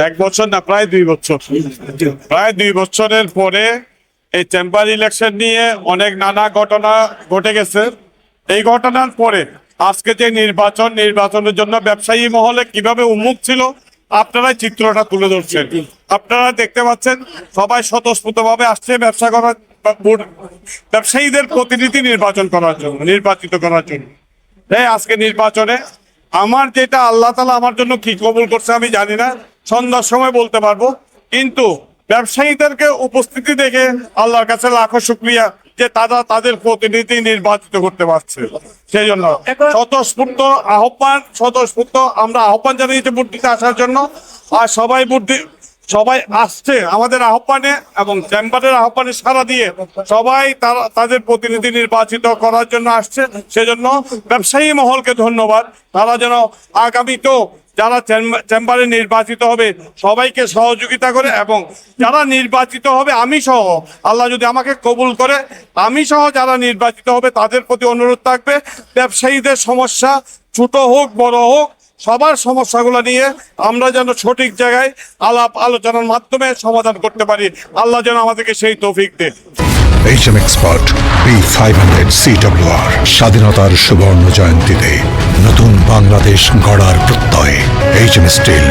1 বছর না, প্রায় 2 বছর। প্রায় 2 বছরের পরে এই চেম্বার ইলেকশন নিয়ে অনেক নানা ঘটনা ঘটে গেছে। এই ঘটনার পরে আজকে যে নির্বাচনের জন্য ব্যবসায়ী মহলে কিভাবে উন্মুখ ছিল, আপনারা চিত্রটা তুলে ধরছেন। আপনারা দেখতে পাচ্ছেন সবাই স্বতঃস্ফূর্তভাবে আসছে ব্যবসা করার, ব্যবসায়ীদের প্রতিনিধি নির্বাচিত করার জন্য। আজকে নির্বাচনে আমার যেটা আল্লাহ তাআলা আমার জন্য কি কবুল করছে আমি জানি না, সন্ধ্যার সময় বলতে পারবো। কিন্তু ব্যবসায়ীদেরকে উপস্থিতি দেখে আল্লাহর কাছে লাখো শুকরিয়া যে তারা তাদের প্রতিনিধি নির্বাচিত করতে পারছে। সেই জন্য স্বতঃস্ফূর্ত আমরা আহ্বান জানিয়েছি ভোট দিতে আসার জন্য। আর সবাই আসছে আমাদের আহ্বানে এবং চেম্বারের আহ্বানে সাড়া দিয়ে সবাই তাদের প্রতিনিধি নির্বাচিত করার জন্য আসছে। সেজন্য ব্যবসায়ী মহলকে ধন্যবাদ। তারা যেন আগামীতেও যারা চেম্বারে নির্বাচিত হবে সবাইকে সহযোগিতা করে, এবং যারা নির্বাচিত হবে আমি সহ, আল্লাহ যদি আমাকে কবুল করে, আমি সহ যারা নির্বাচিত হবে তাদের প্রতি অনুরোধ থাকবে ব্যবসায়ীদের সমস্যা ছোট হোক বড় হোক সবার সমস্যাগুলো নিয়ে আমরা যেন সঠিক জায়গায় আলাপ আলোচনার মাধ্যমে সমাধান করতে পারি। আল্লাহ যেন আমাদেরকে সেই তৌফিক দেন। HM Expert B500 CWR স্বাধীনতার সুবর্ণ জয়ন্তীতে নতুন বাংলাদেশ গড়ার প্রত্যয় HM Steel।